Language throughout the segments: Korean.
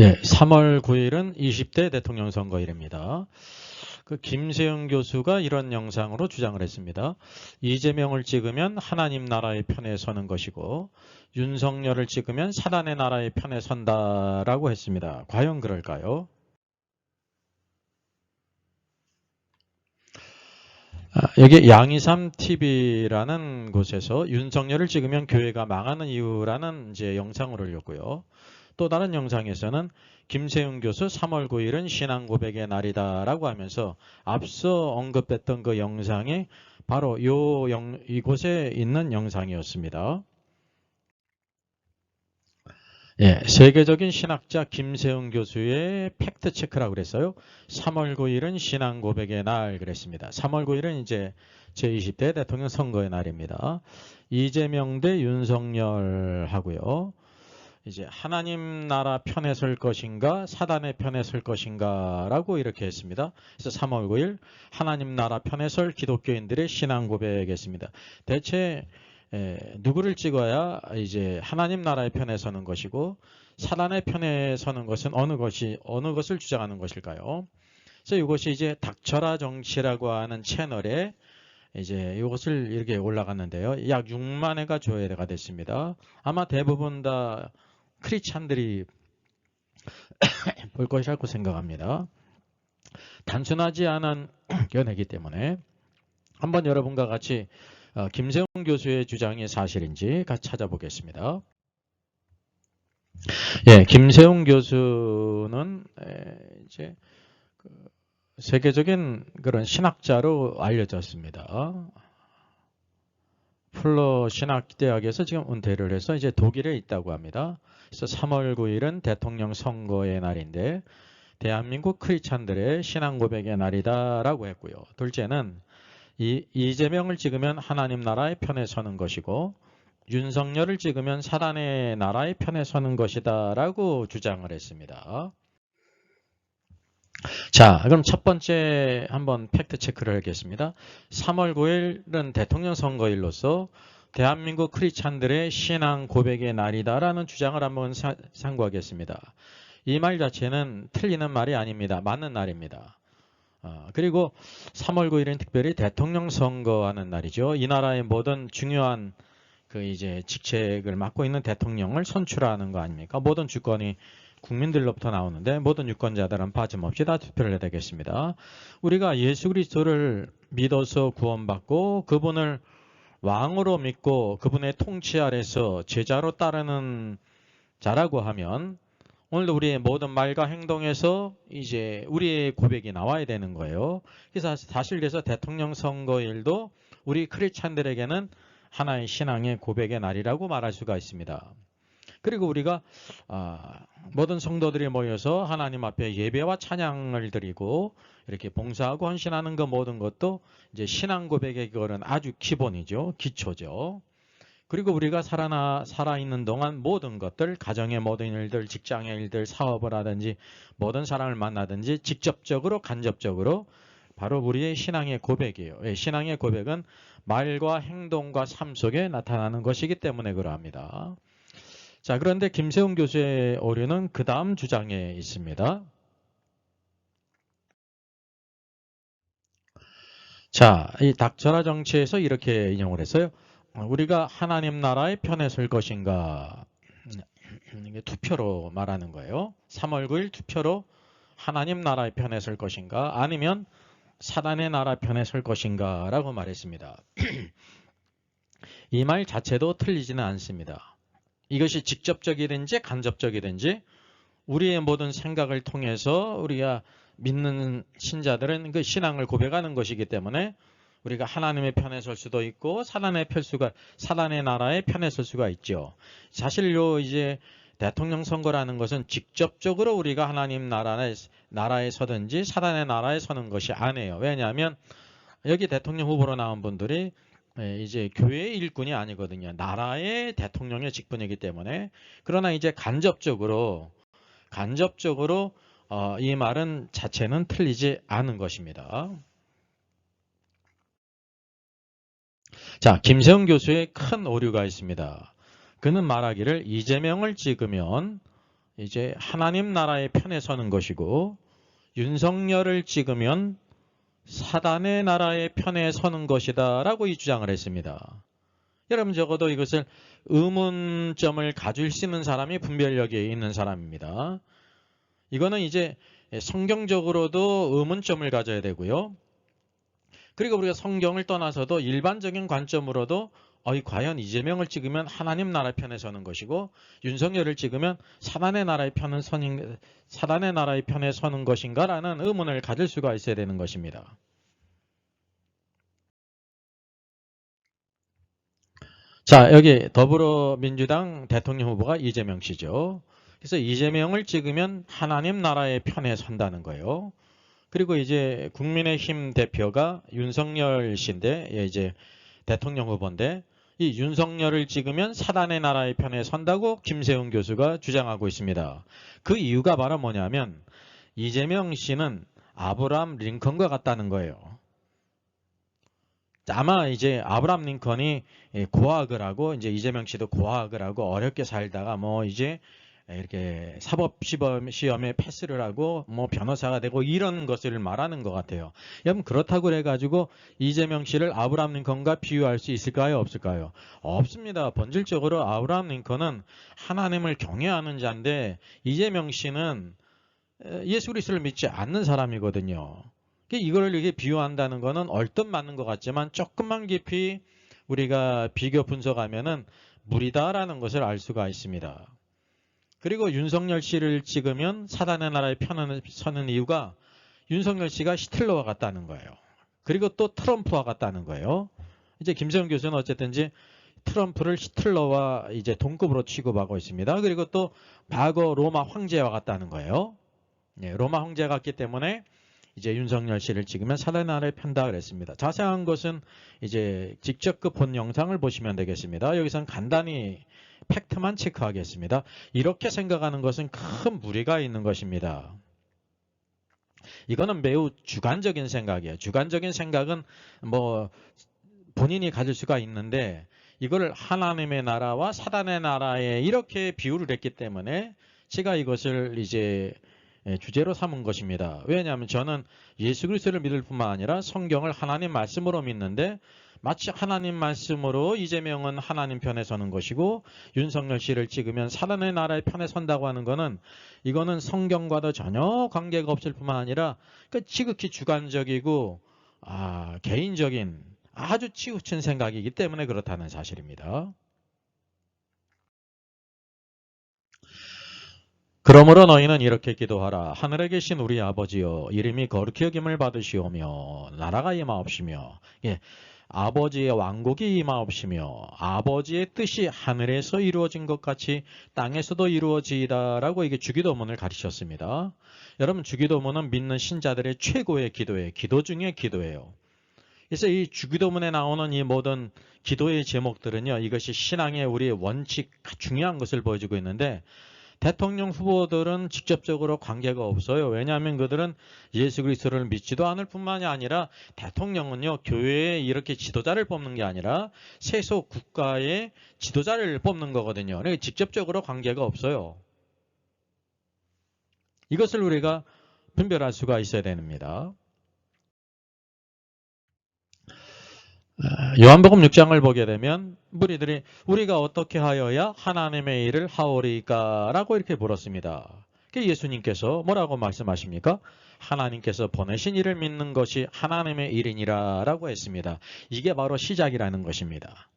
예, 3월 9일은 20대 대통령 선거일입니다. 김세영 교수가 이런 영상으로 주장을 했습니다. 이재명을 찍으면 하나님 나라의 편에 서는 것이고 윤석열을 찍으면 사단의 나라의 편에 선다라고 했습니다. 과연 그럴까요? 여기 양이삼 TV라는 곳에서 윤석열을 찍으면 교회가 망하는 이유라는 이제 영상을 올렸고요. 또 다른 영상에서는 김세윤 교수 3월 9일은 신앙 고백의 날이다라고 하면서 앞서 언급했던 그 영상이 바로 이곳에 있는 영상이었습니다. 예, 세계적인 신학자 김세웅 교수의 팩트 체크라고 그랬어요. 3월 9일은 신앙 고백의 날 그랬습니다. 3월 9일은 이제 제20대 대통령 선거의 날입니다. 이재명 대 윤석열 하고요. 이제 하나님 나라 편에 설 것인가 사단의 편에 설 것인가라고 이렇게 했습니다. 그래서 3월 9일 하나님 나라 편에 설 기독교인들의 신앙 고백했습니다. 대체 누구를 찍어야 이제 하나님 나라의 편에 서는 것이고 사단의 편에 서는 것은 어느 것을 주장하는 것일까요? 그래서 이것이 이제 닥쳐라 정치라고 하는 채널에 이제 이것을 이렇게 올라갔는데요. 약 6만 회가 조회가 됐습니다. 아마 대부분 다 크리스찬들이 볼 것이라고 생각합니다. 단순하지 않은 연애이기 때문에 한번 여러분과 같이 김세웅 교수의 주장이 사실인지 같이 찾아보겠습니다. 예, 김세웅 교수는 이제 세계적인 그런 신학자로 알려졌습니다. 플러 신학대학에서 지금 은퇴를 해서 이제 독일에 있다고 합니다. 그래서 3월 9일은 대통령 선거의 날인데 대한민국 크리스찬들의 신앙 고백의 날이다라고 했고요. 둘째는 이재명을 찍으면 하나님 나라의 편에 서는 것이고 윤석열을 찍으면 사단의 나라의 편에 서는 것이다라고 주장을 했습니다. 자, 그럼 첫 번째 한번 팩트 체크를 하겠습니다. 3월 9일은 대통령 선거일로서 대한민국 크리스찬들의 신앙 고백의 날이다라는 주장을 한번 상고하겠습니다. 이 말 자체는 틀리는 말이 아닙니다. 맞는 날입니다. 그리고 3월 9일은 특별히 대통령 선거하는 날이죠. 이 나라의 모든 중요한 그 이제 직책을 맡고 있는 대통령을 선출하는 거 아닙니까? 모든 주권이 국민들로부터 나오는데 모든 유권자들은 빠짐없이 다 투표를 해야 되겠습니다. 우리가 예수 그리스도를 믿어서 구원받고 그분을 왕으로 믿고 그분의 통치 아래서 제자로 따르는 자라고 하면 오늘도 우리의 모든 말과 행동에서 이제 우리의 고백이 나와야 되는 거예요. 그래서 사실 그래서 대통령 선거일도 우리 크리스찬들에게는 하나의 신앙의 고백의 날이라고 말할 수가 있습니다. 그리고 우리가 모든 성도들이 모여서 하나님 앞에 예배와 찬양을 드리고 이렇게 봉사하고 헌신하는 그 모든 것도 이제 신앙 고백의 그거는 아주 기본이죠. 기초죠. 그리고 우리가 살아있는 동안 모든 것들, 가정의 모든 일들, 직장의 일들, 사업을 하든지 모든 사람을 만나든지 직접적으로 간접적으로 바로 우리의 신앙의 고백이에요. 신앙의 고백은 말과 행동과 삶 속에 나타나는 것이기 때문에 그러합니다. 자, 그런데 김세웅 교수의 오류는 그 다음 주장에 있습니다. 자, 이 닥쳐라 정치에서 이렇게 인용을 했어요. 우리가 하나님 나라의 편에 설 것인가? 이게 투표로 말하는 거예요. 3월 9일 투표로 하나님 나라의 편에 설 것인가? 아니면 사단의 나라 편에 설 것인가? 라고 말했습니다. 이 말 자체도 틀리지는 않습니다. 이것이 직접적이든지 간접적이든지 우리의 모든 생각을 통해서 우리가 믿는 신자들은 그 신앙을 고백하는 것이기 때문에 우리가 하나님의 편에 설 수도 있고 사단의 나라의 편에 설 수가 있죠. 사실 이제 대통령 선거라는 것은 직접적으로 우리가 하나님 나라에 서든지 사단의 나라에 서는 것이 아니에요. 왜냐하면 여기 대통령 후보로 나온 분들이 이제 교회의 일꾼이 아니거든요. 나라의 대통령의 직분이기 때문에. 그러나 이제 간접적으로 이 말은 자체는 틀리지 않은 것입니다. 자, 김세웅 교수의 큰 오류가 있습니다. 그는 말하기를 이재명을 찍으면 이제 하나님 나라의 편에 서는 것이고 윤석열을 찍으면 사단의 나라의 편에 서는 것이다 라고 이 주장을 했습니다. 여러분 적어도 이것을 의문점을 가질 수 있는 사람이 분별력이 있는 사람입니다. 이거는 이제 성경적으로도 의문점을 가져야 되고요. 그리고 우리가 성경을 떠나서도 일반적인 관점으로도 과연 이재명을 찍으면 하나님 나라 편에 서는 것이고 윤석열을 찍으면 사단의 나라의 편에 서는 것인가라는 의문을 가질 수가 있어야 되는 것입니다. 자, 여기 더불어민주당 대통령 후보가 이재명 씨죠. 그래서 이재명을 찍으면 하나님 나라의 편에 선다는 거예요. 그리고 이제 국민의힘 대표가 윤석열 씨인데 이제 대통령 후보인데 이 윤석열을 찍으면 사단의 나라의 편에 선다고 김세훈 교수가 주장하고 있습니다. 그 이유가 바로 뭐냐면 이재명 씨는 아브라함 링컨과 같다는 거예요. 아마 이제 아브라함 링컨이 고학을 하고 이제 이재명 씨도 고학을 하고 어렵게 살다가 뭐 이제 이렇게 사법시험에 패스를 하고 뭐 변호사가 되고 이런 것을 말하는 것 같아요. 여러분 그렇다고 해가지고 이재명 씨를 아브라함 링컨과 비유할 수 있을까요? 없을까요? 없습니다. 본질적으로 아브라함 링컨은 하나님을 경외하는 자인데 이재명 씨는 예수 그리스도를 믿지 않는 사람이거든요. 이걸 이렇게 비유한다는 것은 얼뜻 맞는 것 같지만 조금만 깊이 우리가 비교 분석하면은 무리다라는 것을 알 수가 있습니다. 그리고 윤석열 씨를 찍으면 사단의 나라의 편에 서는 이유가 윤석열 씨가 히틀러와 같다는 거예요. 그리고 또 트럼프와 같다는 거예요. 이제 김세훈 교수는 어쨌든지 트럼프를 히틀러와 이제 동급으로 취급하고 있습니다. 그리고 또 과거 로마 황제와 같다는 거예요. 로마 황제 같기 때문에 이제 윤석열 씨를 찍으면 사단의 나라에 편다 그랬습니다. 자세한 것은 이제 직접 그 본 영상을 보시면 되겠습니다. 여기서는 간단히 팩트만 체크하겠습니다. 이렇게 생각하는 것은 큰 무리가 있는 것입니다. 이거는 매우 주관적인 생각이에요. 주관적인 생각은 뭐 본인이 가질 수가 있는데 이걸 하나님의 나라와 사단의 나라에 이렇게 비유를 했기 때문에 제가 이것을 이제 주제로 삼은 것입니다. 왜냐하면 저는 예수 그리스도를 믿을 뿐만 아니라 성경을 하나님 말씀으로 믿는데 마치 하나님 말씀으로 이재명은 하나님 편에 서는 것이고 윤석열 씨를 찍으면 사단의 나라의 편에 선다고 하는 것은 이거는 성경과도 전혀 관계가 없을 뿐만 아니라 지극히 주관적이고 개인적인 아주 치우친 생각이기 때문에 그렇다는 사실입니다. 그러므로 너희는 이렇게 기도하라. 하늘에 계신 우리 아버지여, 이름이 거룩히 여김을 받으시오며 나라가 임하옵시며 아버지의 왕국이 임하옵시며 아버지의 뜻이 하늘에서 이루어진 것 같이 땅에서도 이루어지이다 라고 이게 주기도문을 가르쳤습니다. 여러분 주기도문은 믿는 신자들의 최고의 기도예요. 기도 중에 기도예요. 그래서 이 주기도문에 나오는 이 모든 기도의 제목들은요. 이것이 신앙의 우리의 원칙 중요한 것을 보여주고 있는데 대통령 후보들은 직접적으로 관계가 없어요. 왜냐하면 그들은 예수 그리스도를 믿지도 않을 뿐만이 아니라 대통령은요. 교회에 이렇게 지도자를 뽑는 게 아니라 세속 국가의 지도자를 뽑는 거거든요. 그러니까 직접적으로 관계가 없어요. 이것을 우리가 분별할 수가 있어야 됩니다. 요한복음 6장을 보게 되면 무리들이 우리가 어떻게 하여야 하나님의 일을 하오리까? 라고 이렇게 물었습니다. 예수님께서 뭐라고 말씀하십니까? 하나님께서 보내신 일을 믿는 것이 하나님의 일이니라 라고 했습니다. 이게 바로 시작이라는 것입니다.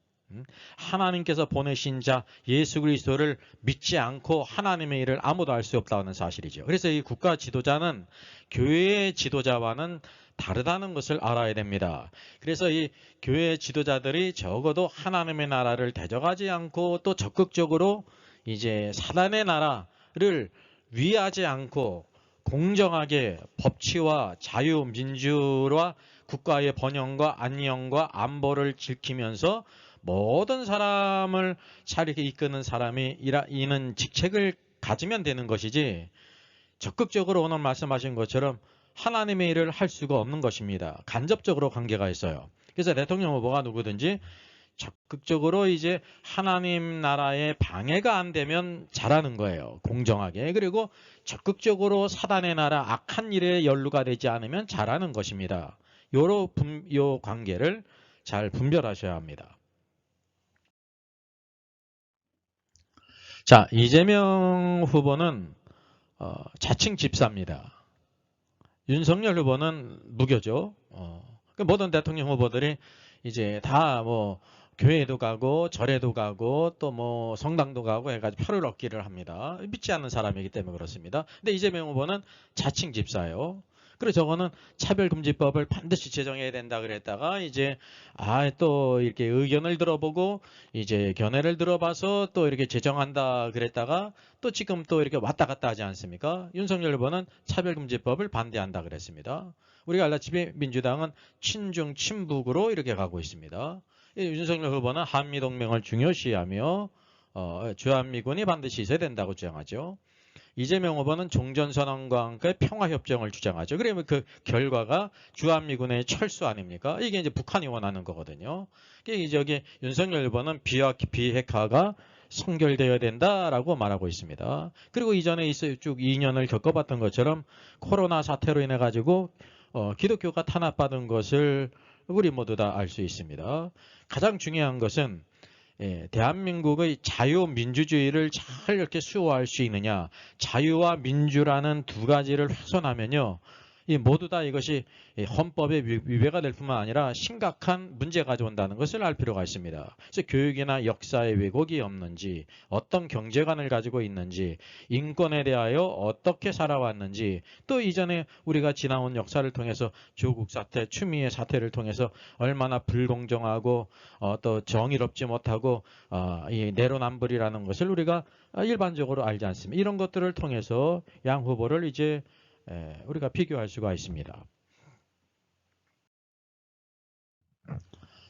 하나님께서 보내신 자 예수 그리스도를 믿지 않고 하나님의 일을 아무도 할 수 없다는 사실이죠. 그래서 이 국가 지도자는 교회의 지도자와는 다르다는 것을 알아야 됩니다. 그래서 이 교회 지도자들이 적어도 하나님의 나라를 대적하지 않고 또 적극적으로 이제 사단의 나라를 위하지 않고 공정하게 법치와 자유민주와 국가의 번영과 안녕과 안보를 지키면서 모든 사람을 잘 이렇게 이끄는 사람이 이는 직책을 가지면 되는 것이지 적극적으로 오늘 말씀하신 것처럼 하나님의 일을 할 수가 없는 것입니다. 간접적으로 관계가 있어요. 그래서 대통령 후보가 누구든지 적극적으로 이제 하나님 나라에 방해가 안 되면 잘하는 거예요. 공정하게. 그리고 적극적으로 사단의 나라 악한 일에 연루가 되지 않으면 잘하는 것입니다. 요 관계를 잘 분별하셔야 합니다. 자, 이재명 후보는 자칭 집사입니다. 윤석열 후보는 무교죠. 모든 대통령 후보들이 이제 다 뭐 교회에도 가고 절에도 가고 또 뭐 성당도 가고 해가지고 표를 얻기를 합니다. 믿지 않는 사람이기 때문에 그렇습니다. 근데 이재명 후보는 자칭 집사예요. 그래서 저거는 차별금지법을 반드시 제정해야 된다 그랬다가 이제 또 이렇게 의견을 들어보고 이제 견해를 들어봐서 또 이렇게 제정한다 그랬다가 또 지금 또 이렇게 왔다 갔다 하지 않습니까? 윤석열 후보는 차별금지법을 반대한다 그랬습니다. 우리가 알다시피 민주당은 친중 친북으로 이렇게 가고 있습니다. 윤석열 후보는 한미동맹을 중요시하며 주한미군이 반드시 있어야 된다고 주장하죠. 이재명 후보는 종전선언과 함께 평화협정을 주장하죠. 그러면 그 결과가 주한미군의 철수 아닙니까? 이게 이제 북한이 원하는 거거든요. 저기 윤석열 후보는 비핵화가 성결되어야 된다라고 말하고 있습니다. 그리고 이전에 쭉 2년을 겪어봤던 것처럼 코로나 사태로 인해 가지고 기독교가 탄압받은 것을 우리 모두 다 알 수 있습니다. 가장 중요한 것은 대한민국의 자유민주주의를 잘 이렇게 수호할 수 있느냐. 자유와 민주라는 두 가지를 훼손하면요. 모두 다 이것이 헌법에 위배가 될 뿐만 아니라 심각한 문제가 가져온다는 것을 알 필요가 있습니다. 그래서 교육이나 역사에 왜곡이 없는지, 어떤 경제관을 가지고 있는지, 인권에 대하여 어떻게 살아왔는지, 또 이전에 우리가 지나온 역사를 통해서 조국 사태, 추미애 사태를 통해서 얼마나 불공정하고 또 정의롭지 못하고 이 내로남불이라는 것을 우리가 일반적으로 알지 않습니다. 이런 것들을 통해서 양 후보를 이제 우리가 비교할 수가 있습니다.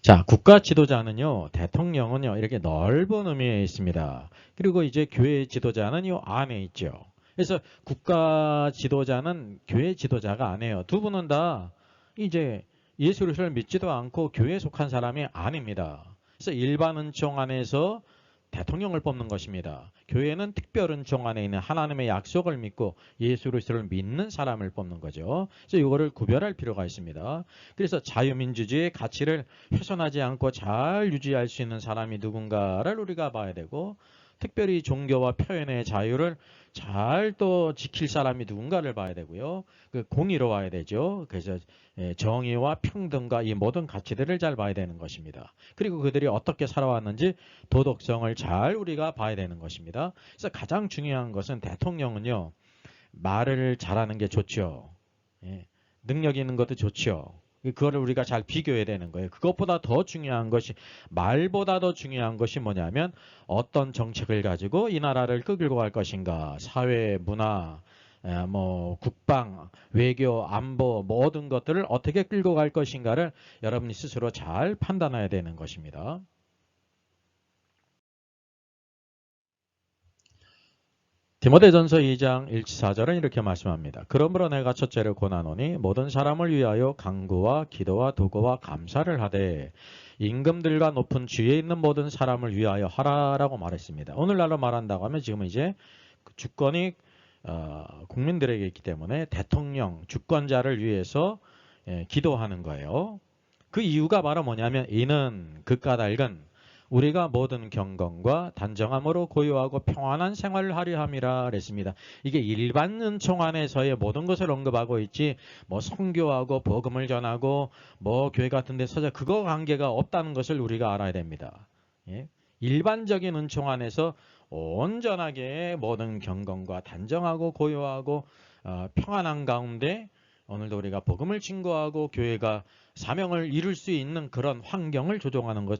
자, 국가 지도자는요, 대통령은요, 이렇게 넓은 의미에 있습니다. 그리고 이제 교회 지도자는 이 안에 있죠. 그래서 국가 지도자는 교회 지도자가 아니에요. 두 분은 다 이제 예수 그리스도를 믿지도 않고 교회에 속한 사람이 아닙니다. 그래서 일반 은총 안에서 대통령을 뽑는 것입니다. 교회는 특별 은총 안에 있는 하나님의 약속을 믿고 예수 그리스도를 믿는 사람을 뽑는 거죠. 그래서 이거를 구별할 필요가 있습니다. 그래서 자유민주주의의 가치를 훼손하지 않고 잘 유지할 수 있는 사람이 누군가를 우리가 봐야 되고, 특별히 종교와 표현의 자유를 잘 또 지킬 사람이 누군가를 봐야 되고요. 그 공의로워야 되죠. 그래서 정의와 평등과 이 모든 가치들을 잘 봐야 되는 것입니다. 그리고 그들이 어떻게 살아왔는지 도덕성을 잘 우리가 봐야 되는 것입니다. 그래서 가장 중요한 것은 대통령은요, 말을 잘하는 게 좋죠. 능력 있는 것도 좋죠. 그거를 우리가 잘 비교해야 되는 거예요. 그것보다 더 중요한 것이, 말보다 더 중요한 것이 뭐냐면 어떤 정책을 가지고 이 나라를 끌고 갈 것인가. 사회, 문화, 뭐 국방, 외교, 안보 모든 것들을 어떻게 끌고 갈 것인가를 여러분이 스스로 잘 판단해야 되는 것입니다. 디모데전서 2장 1-4절은 이렇게 말씀합니다. 그러므로 내가 첫째로 권하노니 모든 사람을 위하여 간구와 기도와 도구와 감사를 하되 임금들과 높은 지위에 있는 모든 사람을 위하여 하라라고 말했습니다. 오늘날로 말한다고 하면 지금 이제 주권이 국민들에게 있기 때문에 대통령, 주권자를 위해서 기도하는 거예요. 그 이유가 바로 뭐냐면 이는 그 까닭은 우리가 모든 경건과 단정함으로 고요하고 평안한 생활을 하려 함이라 그랬습니다. 이게 일반 은총 안에서의 모든 것을 언급하고 있지 뭐 선교하고 복음을 전하고 뭐 교회 같은 데 서자 그거 관계가 없다는 것을 우리가 알아야 됩니다. 일반적인 은총 안에서 온전하게 모든 경건과 단정하고 고요하고 평안한 가운데 오늘도 우리가 복음을 증거하고 교회가 사명을 이룰 수 있는 그런 환경을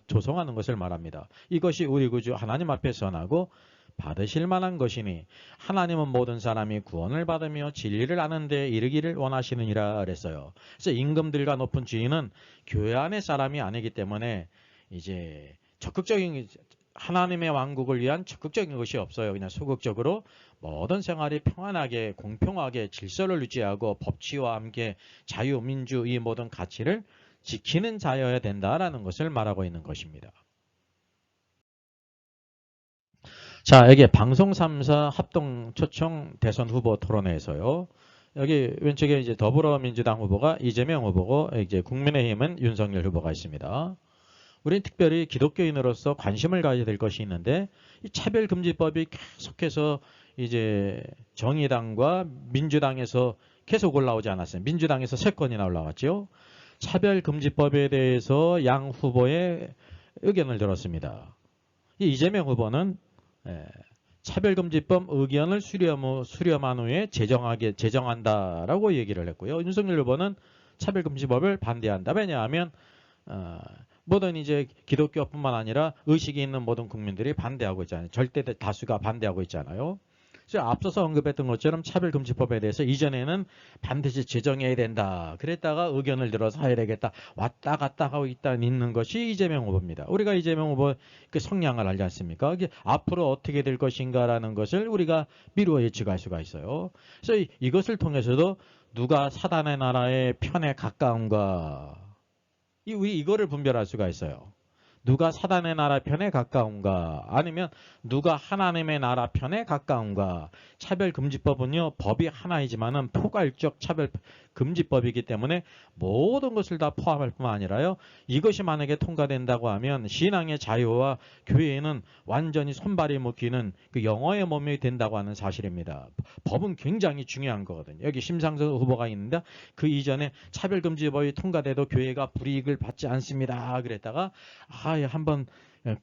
조성하는 것을 말합니다. 이것이 우리 구주 하나님 앞에 선하고 받으실 만한 것이니 하나님은 모든 사람이 구원을 받으며 진리를 아는 데 이르기를 원하시느니라 그랬어요. 그래서 임금들과 높은 지위는 교회 안의 사람이 아니기 때문에 이제 적극적인 하나님의 왕국을 위한 적극적인 것이 없어요. 그냥 소극적으로 모든 생활이 평안하게 공평하게 질서를 유지하고 법치와 함께 자유, 민주 이 모든 가치를 지키는 자여야 된다라는 것을 말하고 있는 것입니다. 자, 여기 방송 3사 합동 초청 대선 후보 토론회에서요. 여기 왼쪽에 이제 더불어민주당 후보가 이재명 후보고 이제 국민의힘은 윤석열 후보가 있습니다. 우리는 특별히 기독교인으로서 관심을 가져야 될 것이 있는데 이 차별금지법이 계속해서 이제 정의당과 민주당에서 계속 올라오지 않았어요. 민주당에서 3건이나 올라왔죠. 차별금지법에 대해서 양 후보의 의견을 들었습니다. 이재명 후보는 차별금지법 의견을 수렴한 후에 제정한다라고 얘기를 했고요. 윤석열 후보는 차별금지법을 반대한다. 왜냐하면 모든 이제 기독교뿐만 아니라 의식이 있는 모든 국민들이 반대하고 있잖아요. 절대 다수가 반대하고 있잖아요. 그래서 앞서서 언급했던 것처럼 차별금지법에 대해서 이전에는 반드시 제정해야 된다. 그랬다가 의견을 들어서 해야 되겠다. 왔다 갔다 하고 있는 것이 이재명 후보입니다. 우리가 이재명 후보 그 성향을 알지 않습니까? 앞으로 어떻게 될 것인가라는 것을 우리가 미루어 예측할 수가 있어요. 그래서 이것을 통해서도 누가 사단의 나라의 편에 가까운가 우리 이거를 분별할 수가 있어요. 누가 사단의 나라 편에 가까운가 아니면 누가 하나님의 나라 편에 가까운가. 차별금지법은요 법이 하나이지만은 포괄적 차별금지법이기 때문에 모든 것을 다 포함할 뿐만 아니라요 이것이 만약에 통과된다고 하면 신앙의 자유와 교회에는 완전히 손발이 묶이는 그 영어의 몸이 된다고 하는 사실입니다. 법은 굉장히 중요한 거거든요. 여기 심상정 후보가 있는데 그 이전에 차별금지법이 통과돼도 교회가 불이익을 받지 않습니다 그랬다가 한번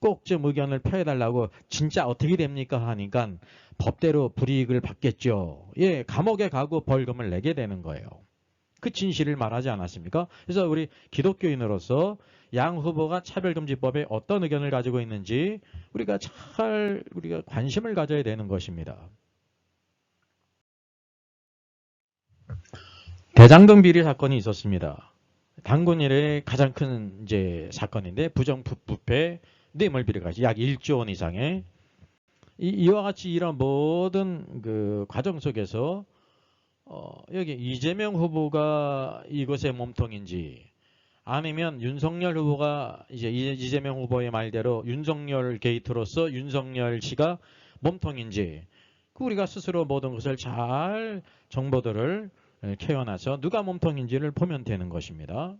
꼭 좀 의견을 표해달라고 진짜 어떻게 됩니까 하니까 법대로 불이익을 받겠죠. 예, 감옥에 가고 벌금을 내게 되는 거예요. 그 진실을 말하지 않았습니까? 그래서 우리 기독교인으로서 양 후보가 차별금지법에 어떤 의견을 가지고 있는지 우리가 관심을 가져야 되는 것입니다. 대장동 비리 사건이 있었습니다. 단군 이래 가장 큰 이제 사건인데 부정부패 뇌물비리가 약 1조 원 이상의 이와 같이 이런 모든 그 과정 속에서 여기 이재명 후보가 이것의 몸통인지 아니면 윤석열 후보가 이제 이재명 후보의 말대로 윤석열 게이트로서 윤석열 씨가 몸통인지 우리가 스스로 모든 것을 잘 정보들을 캐어놔서 누가 몸통인지를 보면 되는 것입니다.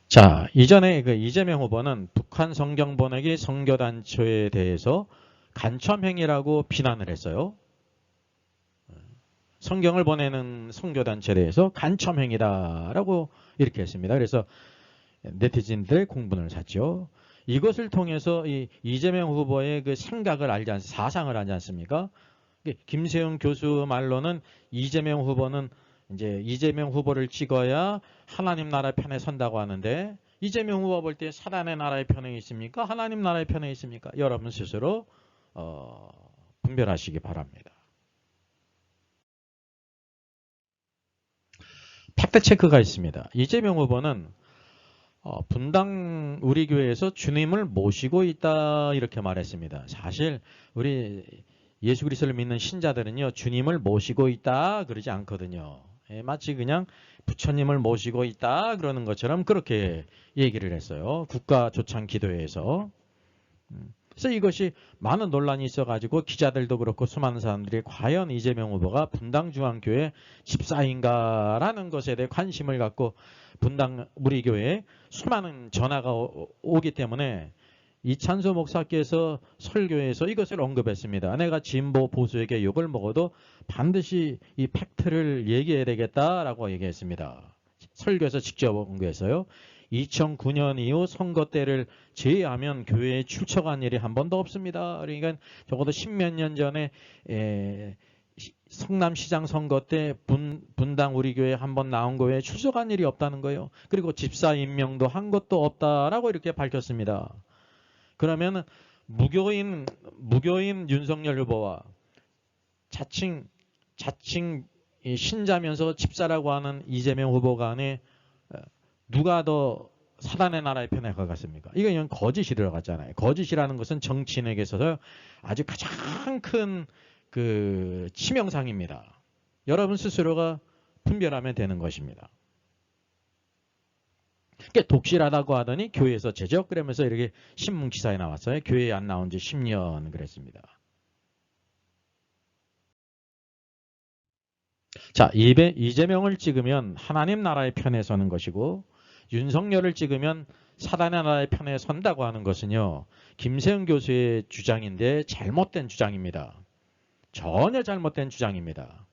자, 이전에 그 이재명 후보는 북한 성경 보내기 선교단체에 대해서 간첩행위라고 비난을 했어요. 성경을 보내는 선교단체에 대해서 간첩행위다라고 이렇게 했습니다. 그래서 네티즌들 공분을 샀죠. 이것을 통해서 이재명 후보의 그 생각을 사상을 알지 않습니까? 김세웅 교수 말로는 이재명 후보는 이제 이재명 후보를 찍어야 하나님 나라 편에 선다고 하는데 이재명 후보 볼 때 사단의 나라의 편에 있습니까? 하나님 나라의 편에 있습니까? 여러분 스스로 분별하시기 바랍니다. 팩트체크가 있습니다. 이재명 후보는 분당 우리 교회에서 주님을 모시고 있다 이렇게 말했습니다. 사실 우리 예수 그리스도를 믿는 신자들은요 주님을 모시고 있다 그러지 않거든요. 마치 그냥 부처님을 모시고 있다 그러는 것처럼 그렇게 얘기를 했어요. 국가조창 기도회에서. 그래서 이것이 많은 논란이 있어가지고 기자들도 그렇고 수많은 사람들이 과연 이재명 후보가 분당중앙교회 집사인가라는 것에 대해 관심을 갖고 분당 우리 교회에 수많은 전화가 오기 때문에 이찬수 목사께서 설교에서 이것을 언급했습니다. 내가 진보 보수에게 욕을 먹어도 반드시 이 팩트를 얘기해야 되겠다라고 얘기했습니다. 설교에서 직접 언급했어요. 2009년 이후 선거 때를 제외하면 교회에 출석한 일이 한 번도 없습니다. 그러니까 적어도 10몇 년 전에 성남시장 선거 때 분당 우리 교회 한번 나온 거에 출석한 일이 없다는 거예요. 그리고 집사 임명도 한 것도 없다라고 이렇게 밝혔습니다. 그러면 무교인 윤석열 후보와 자칭 신자면서 집사라고 하는 이재명 후보 간에 누가 더 사단의 나라의 편에 가겠습니까? 이건 거짓이 들어갔잖아요. 거짓이라는 것은 정치인에게 있어서 아주 가장 큰 그 치명상입니다. 여러분 스스로가 분별하면 되는 것입니다. 꽤 독실하다고 하더니 교회에서 제적 그러면서 이렇게 신문 기사에 나왔어요. 교회에 안 나온 지 10년 그랬습니다. 자, 이재명을 찍으면 하나님 나라의 편에 서는 것이고 윤석열을 찍으면 사단의 나라의 편에 선다고 하는 것은요. 김세훈 교수의 주장인데 잘못된 주장입니다. 전혀 잘못된 주장입니다.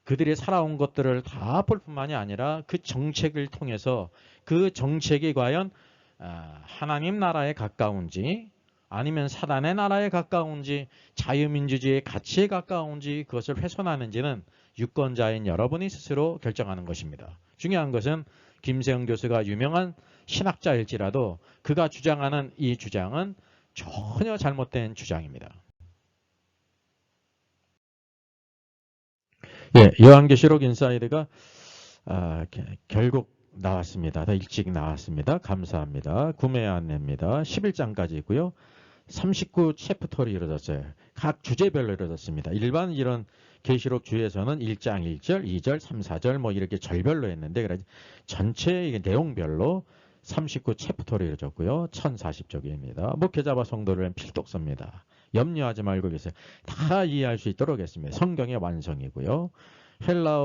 그들이 살아온 것들을 다 볼 뿐만이 아니라 그 정책을 통해서 그 정책이 과연 하나님 나라에 가까운지 아니면 사단의 나라에 가까운지 자유민주주의의 가치에 가까운지 그것을 훼손하는지는 유권자인 여러분이 스스로 결정하는 것입니다. 중요한 것은 김세영 교수가 유명한 신학자일지라도 그가 주장하는 이 주장은 전혀 잘못된 주장입니다. 예, 요한계시록 인사이드가 결국 나왔습니다. 더 일찍 나왔습니다. 감사합니다. 구매 안내입니다. 11장까지 있고요. 39 챕터로 이루어졌어요. 각 주제별로 이루어졌습니다. 일반 이런 계시록 주에서는 1장 1절, 2절, 3, 4절 뭐 이렇게 절별로 했는데 그래 전체 내용별로 39 챕터로 이루어졌고요. 1040쪽입니다. 목회자와 성도를 필독서입니다. 염려하지 말고 계세요. 다 이해할 수 있도록 했습니다. 성경의 완성이고요. 헬라어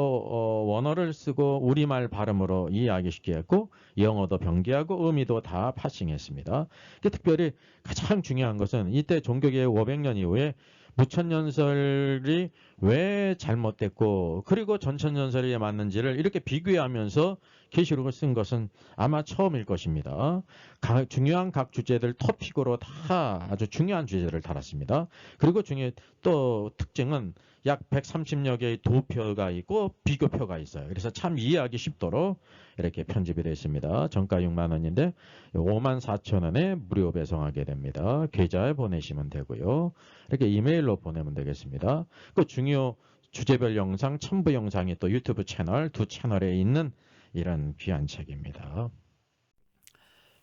원어를 쓰고 우리말 발음으로 이해하기 쉽게 했고 영어도 병기하고 의미도 다 파싱했습니다. 특별히 가장 중요한 것은 이때 종교개혁 500년 이후에 무천년설이 왜 잘못됐고 그리고 전천년설이 맞는지를 이렇게 비교하면서 계시록을 쓴 것은 아마 처음일 것입니다. 중요한 각 주제들 토픽으로 다 아주 중요한 주제를 달았습니다. 그리고 또 특징은 약 130여 개의 도표가 있고 비교표가 있어요. 그래서 참 이해하기 쉽도록 이렇게 편집이 되어 있습니다. 정가 6만 원인데 5만 4천 원에 무료 배송하게 됩니다. 계좌에 보내시면 되고요. 이렇게 이메일로 보내면 되겠습니다. 그 중요 주제별 영상, 첨부 영상이 또 유튜브 채널 두 채널에 있는 이런 귀한 책입니다.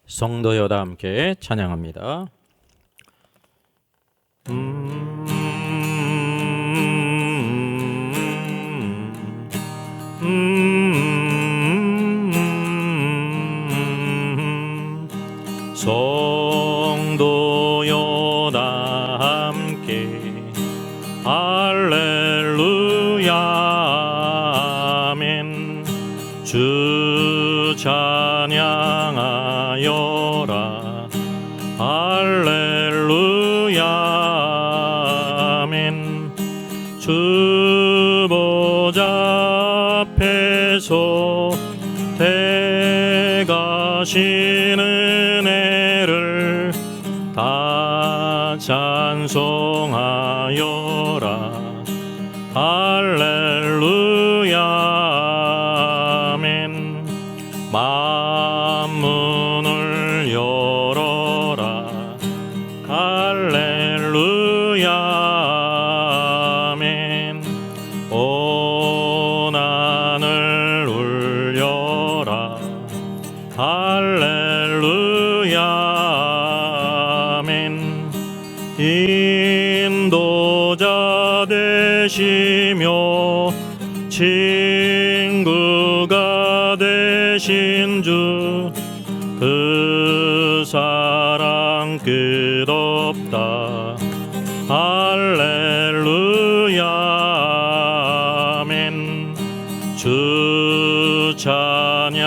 성도여다 함께 찬양합니다. 성도여다 함께 할렐루야 아멘. 주 찬양하여라 할렐루야 아멘. 주 보좌 앞에서 대가신 은혜를 다 찬송하여라 할렐루야 아멘. 만문을 열어라 할렐루야 아멘. 온 하늘 울려라 할렐루야 아멘. 인도자 되시며 친구가 되신 주 그 사랑 끝없다 할렐루야 아멘. 주 찬양하여라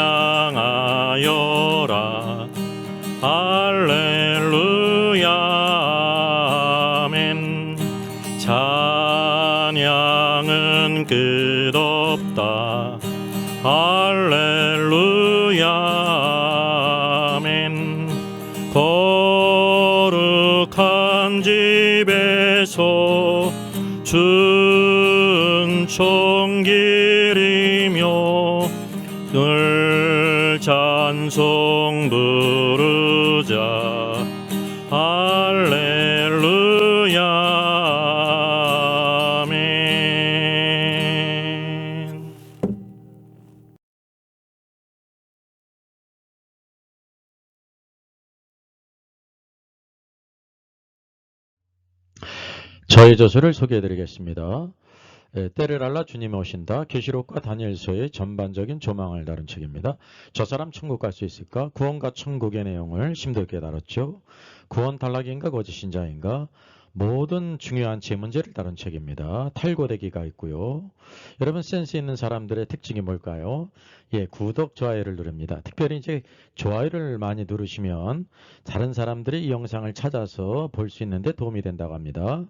할렐루야 아멘. 찬양은 끝없다 할렐루야 아멘. 거룩한 집에서 순종길이며 늘 찬송 부르자 할렐루야 아멘. 저의 저서를 소개해 드리겠습니다. 때를 알라 주님이 오신다. 계시록과 다니엘서의 전반적인 조망을 다룬 책입니다. 저 사람 천국 갈 수 있을까? 구원과 천국의 내용을 심도 있게 다뤘죠. 구원 탈락인가 거짓신자인가? 모든 중요한 제문제를 다룬 책입니다. 탈고되기가 있고요. 여러분 센스 있는 사람들의 특징이 뭘까요? 예, 구독, 좋아요를 누릅니다. 특별히 이제 좋아요를 많이 누르시면 다른 사람들이 이 영상을 찾아서 볼 수 있는데 도움이 된다고 합니다.